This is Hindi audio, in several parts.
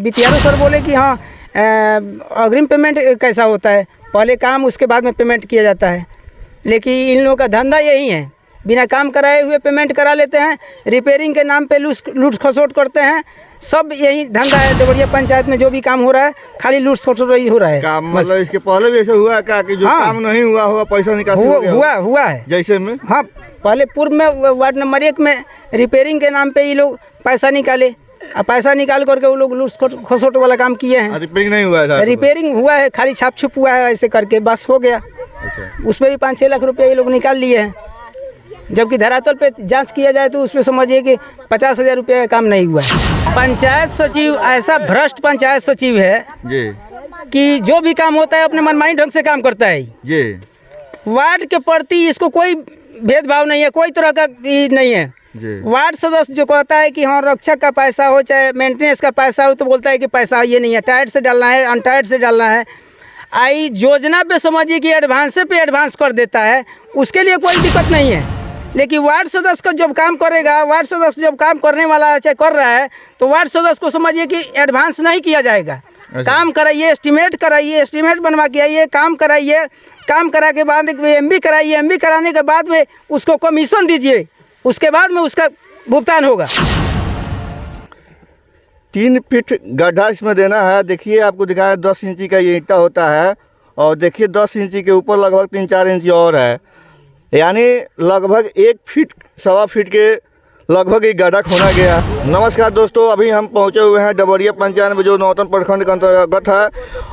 बीपीआरओ सर बोले कि हाँ अग्रिम पेमेंट कैसा होता है, पहले काम उसके बाद में पेमेंट किया जाता है। लेकिन इन लोगों का धंधा यही है, बिना काम कराए हुए पेमेंट करा लेते हैं, रिपेयरिंग के नाम पे लूट खसोट करते हैं। सब यही धंधा है देवरिया पंचायत में। जो भी काम हो रहा है खाली लूट खसोट ही हो रहा है। काम मतलब इसके पहले भी ऐसा हुआ है क्या कि जो काम नहीं हुआ पैसा निकासी हुआ है जैसे में? हाँ, पहले पूर्व में वार्ड नंबर 1 में रिपेयरिंग के नाम पे ये लोग पैसा निकाले, पैसा निकाल करके वो लोग लूट खसोट वाला काम किए हैं। रिपेयरिंग नहीं हुआ है? रिपेयरिंग हुआ है, खाली छाप छुप हुआ है, ऐसे करके बस हो गया। उसमें भी 5-6 लाख रुपये ये लोग निकाल लिए हैं, जबकि धरातल पे जांच किया जाए तो उसमें समझिए कि 50,000 रुपये का काम नहीं हुआ है। पंचायत सचिव ऐसा भ्रष्ट पंचायत सचिव है जी कि जो भी काम होता है अपने मनमानी ढंग से काम करता है जी। वार्ड के प्रति इसको कोई भेदभाव नहीं है, कोई तरह का नहीं है जी। वार्ड सदस्य जो कहता है कि हाँ रक्षक का पैसा हो चाहे मेंटेनेंस का पैसा हो, तो बोलता है कि पैसा ये नहीं है, टाइट से डालना है, अनटाइट से डालना है। आई योजना पे समझिए कि एडवांस पे एडवांस कर देता है, उसके लिए कोई दिक्कत नहीं है। लेकिन वार्ड सदस्य का जब काम करेगा, वार्ड सदस्य जब काम करने वाला है चाहे कर रहा है, तो वार्ड सदस्य को समझिए कि एडवांस नहीं किया जाएगा। काम कराइए, एस्टीमेट कराइए, एस्टीमेट बनवा के आइए, काम कराइए, काम करा के बाद एमबी कराइए, एमबी कराने के बाद में उसको कमीशन दीजिए, उसके बाद में उसका भुगतान होगा। 3 फीट गड्ढा इसमें देना है। देखिए आपको दिखाया 10 इंची का ये ईंटा होता है, और देखिए 10 इंची के ऊपर लगभग 3-4 इंची और है, यानी लगभग 1 फीट 1.25 फीट के लगभग एक गड्ढा खोना गया। नमस्कार दोस्तों, अभी हम पहुंचे हुए हैं डबरिया पंचायत में जो नौतन प्रखंड के अंतर्गत है।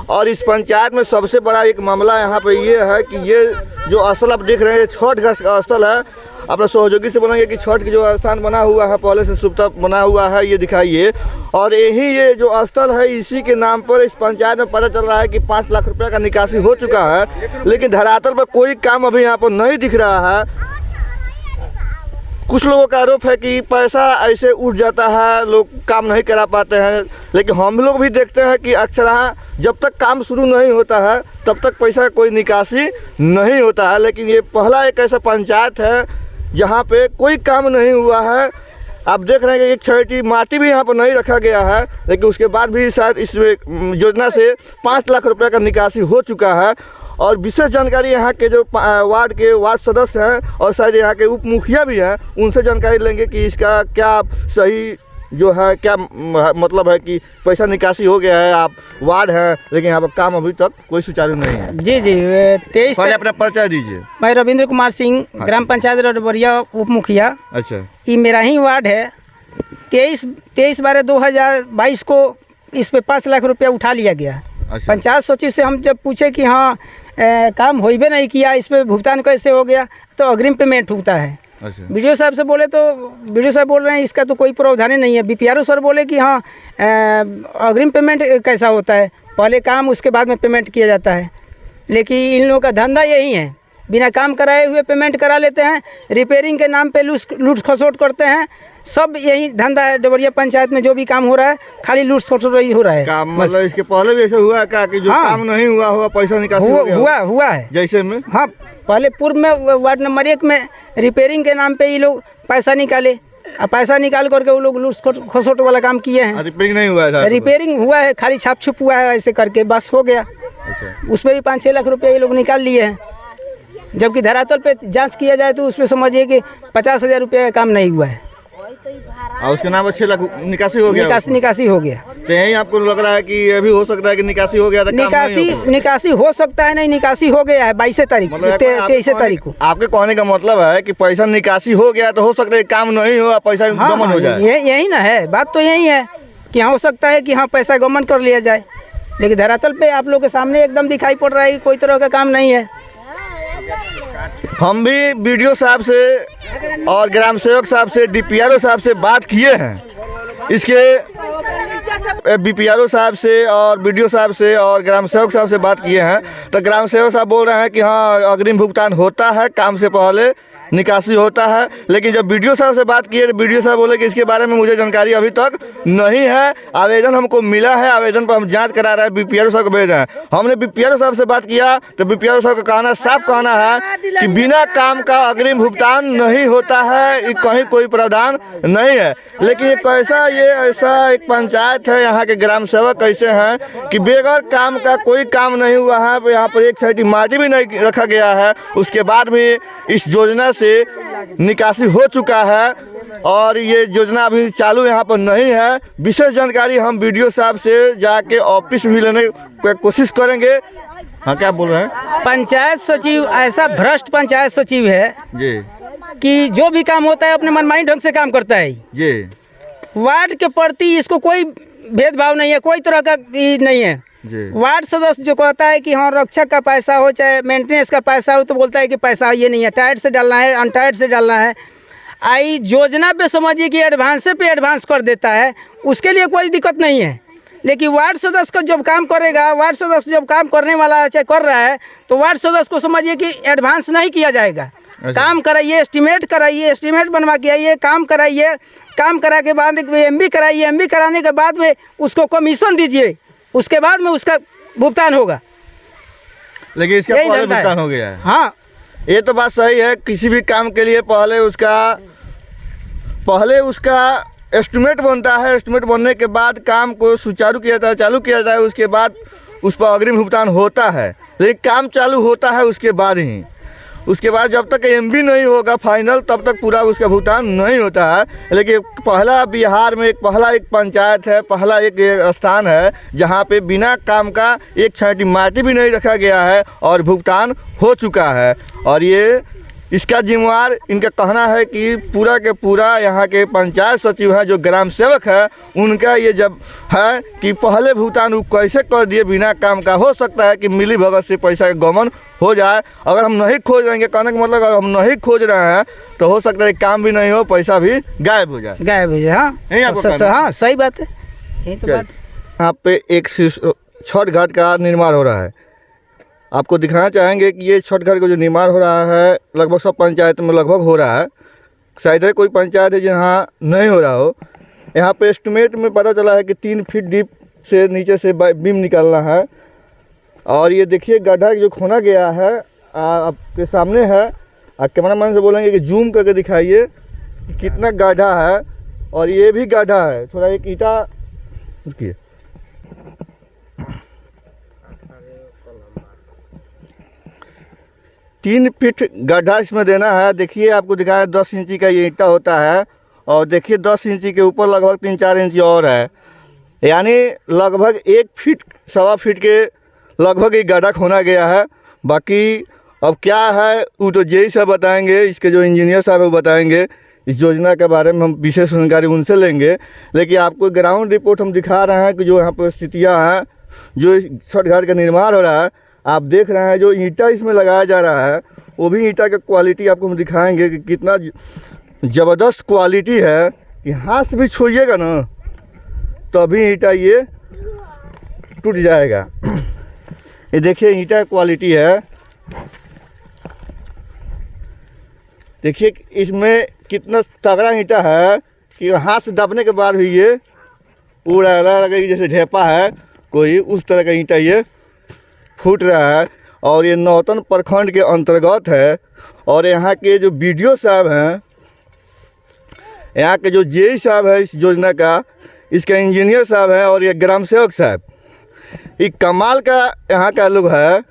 और इस पंचायत में सबसे बड़ा एक मामला यहाँ पे ये है कि ये जो असल आप देख रहे हैं छठ का स्थल है। अपने सहयोगी से बोलेंगे कि छठ की जो स्थान बना हुआ है पहले से सुबह बना हुआ है, ये दिखाइए। और यही ये जो स्थल है इसी के नाम पर इस पंचायत में पता चल रहा है कि 5 लाख रुपए का निकासी हो चुका है, लेकिन धरातल पर कोई काम अभी यहाँ पर नहीं दिख रहा है। कुछ लोगों का आरोप है कि पैसा ऐसे उठ जाता है, लोग काम नहीं करा पाते हैं, लेकिन हम लोग भी देखते हैं कि अक्सर जब तक काम शुरू नहीं होता है तब तक पैसा का कोई निकासी नहीं होता है। लेकिन ये पहला एक ऐसा पंचायत है जहाँ पे कोई काम नहीं हुआ है। आप देख रहे हैं कि एक छोटी माटी भी यहाँ पर नहीं रखा गया है, लेकिन उसके बाद भी शायद इस योजना से 5 लाख रुपए का निकासी हो चुका है। और विशेष जानकारी यहाँ के जो वार्ड सदस्य हैं और शायद यहाँ के उप मुखिया भी हैं, उनसे जानकारी लेंगे कि इसका क्या सही जो है क्या मतलब है कि पैसा निकासी हो गया है। आप वार्ड है लेकिन यहाँ पर काम अभी तक कोई सुचारू नहीं है। जी 23 पहले अपना परिचय दीजिए। मैं रविंद्र कुमार सिंह, ग्राम पंचायत डबरिया उप मुखिया। अच्छा, ये मेरा ही वार्ड है। 23/12/2022 को इस पे 5 लाख रुपया उठा लिया गया। अच्छा। पंचायत सचिव से हम जब पूछे कि हाँ काम हो भी नहीं किया, इस पर भुगतान कैसे हो गया, तो अग्रिम पेमेंट होता है। अच्छा। बीडीओ साहब से बोले तो बीडीओ साहब बोल रहे हैं इसका तो कोई प्रावधान नहीं है। बीपीआरओ सर बोले कि हाँ अग्रिम पेमेंट कैसा होता है, पहले काम उसके बाद में पेमेंट किया जाता है। लेकिन इन लोगों का धंधा यही है, बिना काम कराए हुए पेमेंट करा लेते हैं, रिपेयरिंग के नाम पे लूट खसोट करते हैं। सब यही धंधा है देवरिया पंचायत में। जो भी काम हो रहा है खाली लूट खसोट ही हो रहा है। काम मतलब इसके पहले भी ऐसा हुआ है क्या कि जो काम नहीं हुआ पैसा निकासी हुआ है जैसे में? हाँ, पहले पूर्व में वार्ड नंबर 1 में रिपेयरिंग के नाम पे ये लोग पैसा निकाले, पैसा निकाल करके वो लोग लूट खसोट वाला काम किए हैं। रिपेयरिंग नहीं हुआ है? रिपेयरिंग हुआ है, खाली छाप छुप हुआ है, ऐसे करके बस हो गया। अच्छा। उसमें भी 5-6 लाख रुपये ये लोग निकाल लिए हैं, जबकि धरातल पे जांच किया जाए तो उसमें समझिए कि 50,000 रुपये का काम नहीं हुआ है। और उसके नाम पर 6 लाख निकासी हो गया। निकासी हो गया। तो यही आपको लग रहा है कि ये भी हो सकता है कि निकासी हो गया था? निकासी हो सकता है, नहीं निकासी हो गया है 22 तारीख, 23 तारीख को। आपके कहने का मतलब है कि पैसा निकासी हो गया तो हो सकता है काम नहीं हो, पैसा गमन हो जाए। यही ना है बात, तो यही है कि हो सकता है कि हाँ पैसा गमन कर लिया जाए, लेकिन धरातल पे आप लोग के सामने एकदम दिखाई पड़ रहा है कि कोई तरह का काम नहीं है। हम भी बीडीओ साहब से और ग्राम सेवक साहब से, डीपीआरओ साहब से बात किए हैं। इसके बीपीआरओ साहब से और बीडीओ साहब से और ग्राम सेवक साहब से बात किए हैं, तो ग्राम सेवक साहब बोल रहे हैं कि हाँ अग्रिम भुगतान होता है काम से पहले, निकासी होता है। लेकिन जब बीडीओ साहब से बात किए तो बीडीओ साहब बोले कि इसके बारे में मुझे जानकारी अभी तक नहीं है। आवेदन हमको मिला है, आवेदन पर हम जांच करा रहे हैं, बीपीआरओ साहब को भेज रहे हैं। हमने बीपीआरओ साहब से बात किया तो बीपीआरओ साहब का साफ कहना है कि बिना काम का अग्रिम भुगतान नहीं होता है, कहीं कोई प्रावधान नहीं है। लेकिन ये ऐसा एक पंचायत है, यहाँ के ग्राम सेवक कैसे हैं कि बगैर काम का कोई काम नहीं हुआ है, यहाँ पर एक छठी माटी भी नहीं रखा गया है, उसके बाद भी इस योजना से निकासी हो चुका है और ये योजना अभी चालू यहाँ पर नहीं है। विशेष जानकारी हम बीडीओ साहब से जाके ऑफिस भी लेने की कोशिश करेंगे। हाँ, क्या बोल रहे हैं? पंचायत सचिव ऐसा भ्रष्ट पंचायत सचिव है जी कि जो भी काम होता है अपने मनमानी ढंग से काम करता है जी। वार्ड के प्रति इसको कोई भेदभाव नहीं है, कोई तरह का नहीं है जी। वार्ड सदस्य जो कहता है कि हाँ रक्षक का पैसा हो चाहे मेंटेनेंस का पैसा हो तो बोलता है कि पैसा ये नहीं है, टाइट से डालना है, अनटाइट से डालना है। आई योजना पे समझिए कि एडवांस पे एडवांस कर देता है, उसके लिए कोई दिक्कत नहीं है। लेकिन वार्ड सदस्य का जब काम करेगा, वार्ड सदस्य जब काम करने वाला चाहे कर रहा है तो वार्ड सदस्य को समझिए कि एडवांस नहीं किया जाएगा। काम कराइए, एस्टिमेट बनवा के आइए, काम कराइए, काम करा के बाद एमबी कराइए, एमबी कराने के बाद में उसको कमीशन दीजिए, उसके बाद में उसका भुगतान होगा। लेकिन इसका पहले भुगतान हो गया है। हाँ, ये तो बात सही है। किसी भी काम के लिए पहले उसका एस्टिमेट बनता है, एस्टिमेट बनने के बाद काम को सुचारू किया जाता है, चालू किया जाता है, उसके बाद उस पर अग्रिम भुगतान होता है। लेकिन काम चालू होता है उसके बाद ही, उसके बाद जब तक एमबी नहीं होगा फाइनल तब तक पूरा उसका भुगतान नहीं होता है। लेकिन पहला बिहार में एक पंचायत है, पहला एक स्थान है जहाँ पे बिना काम का एक छठी माटी भी नहीं रखा गया है और भुगतान हो चुका है। और ये इसका जिम्मेवार इनका कहना है कि पूरा के पूरा यहाँ के पंचायत सचिव हैं जो ग्राम सेवक है, उनका ये जब है कि पहले भुगतान वो कैसे कर दिए बिना काम का। हो सकता है कि मिली भगत से पैसा का गमन हो जाए। अगर हम नहीं खोज रहेंगे, कहने का मतलब अगर हम नहीं खोज रहे हैं तो हो सकता है काम भी नहीं हो, पैसा भी गायब हो जाए। हाँ, सही बात है, यही तो बात। यहाँ पे एक छठ घाट का निर्माण हो रहा है। आपको दिखाना चाहेंगे कि ये छठ घाट का जो निर्माण हो रहा है लगभग सब पंचायत में लगभग हो रहा है। शायद है कोई पंचायत है जहाँ नहीं हो रहा हो। यहाँ पे एस्टिमेट में पता चला है कि 3 फीट डीप से नीचे से बीम निकालना है। और ये देखिए गड्ढा जो खोना गया है आपके सामने है। कैमरामैन से बोलेंगे कि जूम करके दिखाइए कितना गड्ढा है। और ये भी गड्ढा है, थोड़ा एक ईंटा रुकिए। तीन फीट गड्ढा इसमें देना है। देखिए आपको दिखाया 10 इंची का ये ईंटा होता है और देखिए 10 इंची के ऊपर लगभग 3-4 इंची और है, यानी लगभग 1 फीट सवा फीट के लगभग एक गड्ढा खोना गया है। बाकी अब क्या है वो तो जेई साहब बताएंगे, इसके जो इंजीनियर साहब है वो बताएंगे। इस योजना के बारे में हम विशेष जानकारी उनसे लेंगे। लेकिन आपको ग्राउंड रिपोर्ट हम दिखा रहे हैं कि जो यहाँ पर स्थितियाँ हैं, जो छठ घाट का निर्माण हो रहा है आप देख रहे हैं। जो ईंटा इसमें लगाया जा रहा है वो भी ईंटा का क्वालिटी आपको हम दिखाएंगे कि कितना ज़बरदस्त क्वालिटी है कि हाथ से भी छूइएगा ना तभी ईंटा ये टूट जाएगा। ये देखिए ईंटा क्वालिटी है, देखिए इसमें कितना तगड़ा ईंटा है कि हाथ से दबने के बाद भी ये पूरा लगा जैसे ढेपा है कोई, उस तरह का ईंटा ये फूट रहा है। और ये नौतन प्रखंड के अंतर्गत है। और यहाँ के जो बीडीओ साहब हैं, यहाँ के जो जेई साहब है इस योजना का, इसका इंजीनियर साहब है और ये ग्राम सेवक साहब, ये कमाल का यहाँ का लोग है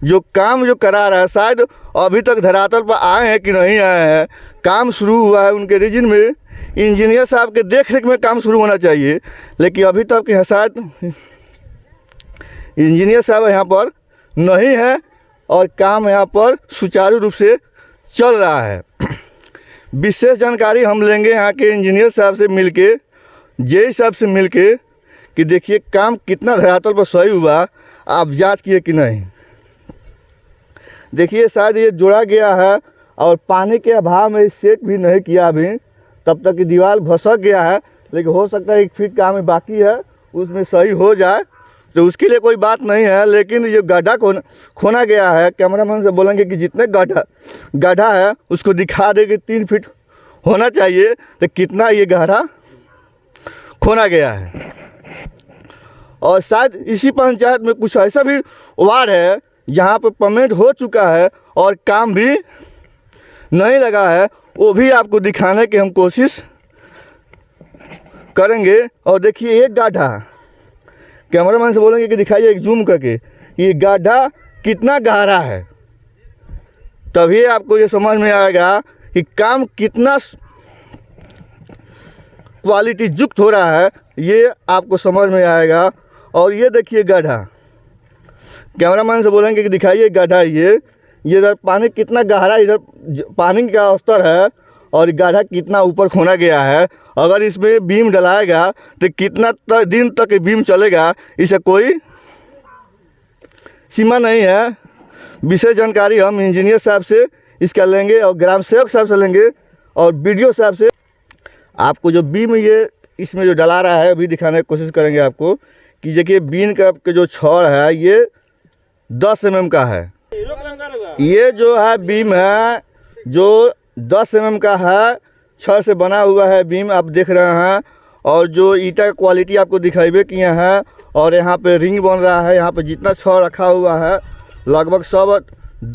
जो काम जो करा रहा है। शायद अभी तक धरातल पर आए हैं कि नहीं आए हैं, काम शुरू हुआ है उनके रीजन में। इंजीनियर साहब के देख रेख में काम शुरू होना चाहिए, लेकिन अभी तक यहाँ शायद इंजीनियर साहब यहाँ पर नहीं है और काम यहाँ पर सुचारू रूप से चल रहा है। विशेष जानकारी हम लेंगे यहाँ के इंजीनियर साहब से मिलके, जेई साहब से मिलके कि देखिए काम कितना धरातल पर सही हुआ, आप जांच किए कि नहीं। देखिए शायद ये जोड़ा गया है और पानी के अभाव में सेट भी नहीं किया अभी, तब तक कि दीवार भसक गया है। लेकिन हो सकता है 1 फीट काम बाकी है, उसमें सही हो जाए तो उसके लिए कोई बात नहीं है, लेकिन ये गड्ढा खोना गया है। कैमरामैन से बोलेंगे कि जितने गड्ढा है उसको दिखा दे कि 3 फीट होना चाहिए, तो कितना ये गड्ढा खोना गया है। और शायद इसी पंचायत में कुछ ऐसा भी वार्ड है जहाँ पर पेमेंट हो चुका है और काम भी नहीं लगा है, वो भी आपको दिखाने की हम कोशिश करेंगे। और देखिए एक गड्ढा, कैमरामैन से बोलेंगे कि दिखाइए एक जूम करके, ये गड्ढा कितना गहरा है, तभी आपको ये समझ में आएगा कि काम कितना क्वालिटी युक्त हो रहा है, ये आपको समझ में आएगा। और ये देखिए गड्ढा, कैमरामैन से बोलेंगे कि दिखाइए गड्ढा, ये इधर पानी कितना गहरा, इधर पानी का स्तर है और गड्ढा कितना ऊपर खोना गया है। अगर इसमें बीम डलाएगा तो कितना दिन तक बीम चलेगा, इसे कोई सीमा नहीं है। विशेष जानकारी हम इंजीनियर साहब से इसका लेंगे और ग्राम सेवक साहब से लेंगे और BDO साहब से। आपको जो बीम ये इसमें जो डला रहा है अभी दिखाने की कोशिश करेंगे आपको कि देखिए बीम का जो छड़ है ये 10 mm का है। ये जो है बीम है जो 10 mm का है, छड़ से बना हुआ है बीम आप देख रहे हैं। और जो ईटा का क्वालिटी आपको दिखाइबे किए हैं। और यहाँ पे रिंग बन रहा है, यहाँ पे जितना छड़ रखा हुआ है लगभग सब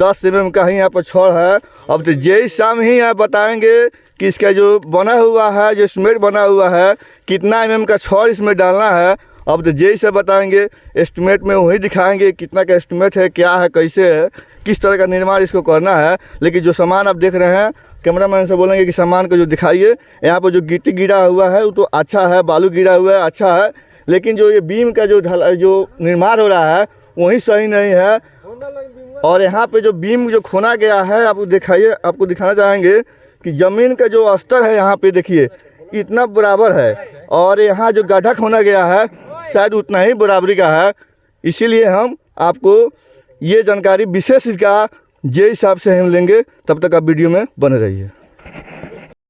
10 mm का ही यहाँ पर छड़ है। अब तो जय शाम ही यहाँ बताएंगे कि इसका जो बना हुआ है, जो एस्टिमेट बना हुआ है, कितना mm का छड़ इसमें डालना है। अब तो जय से बताएंगे, एस्टिमेट में वही दिखाएंगे कितना का एस्टिमेट है, क्या है, कैसे है, किस तरह का निर्माण इसको करना है। लेकिन जो सामान आप देख रहे हैं, कैमरामैन से बोलेंगे कि सामान को जो दिखाइए। यहाँ पर जो गिट्टी गिरा हुआ है वो तो अच्छा है, बालू गिरा हुआ है अच्छा है, लेकिन जो ये बीम का जो निर्माण हो रहा है वही सही नहीं है। और यहाँ पे जो बीम जो खोना गया है आपको दिखाइए, आपको दिखाना चाहेंगे कि ज़मीन का जो स्तर है यहाँ पे देखिए इतना बराबर है, और यहाँ जो गड्ढा खोना गया है शायद उतना ही बराबरी का है। इसीलिए हम आपको ये जानकारी विशेष इसका जे हिसाब से हम लेंगे। तब तक आप वीडियो में बने रहिए।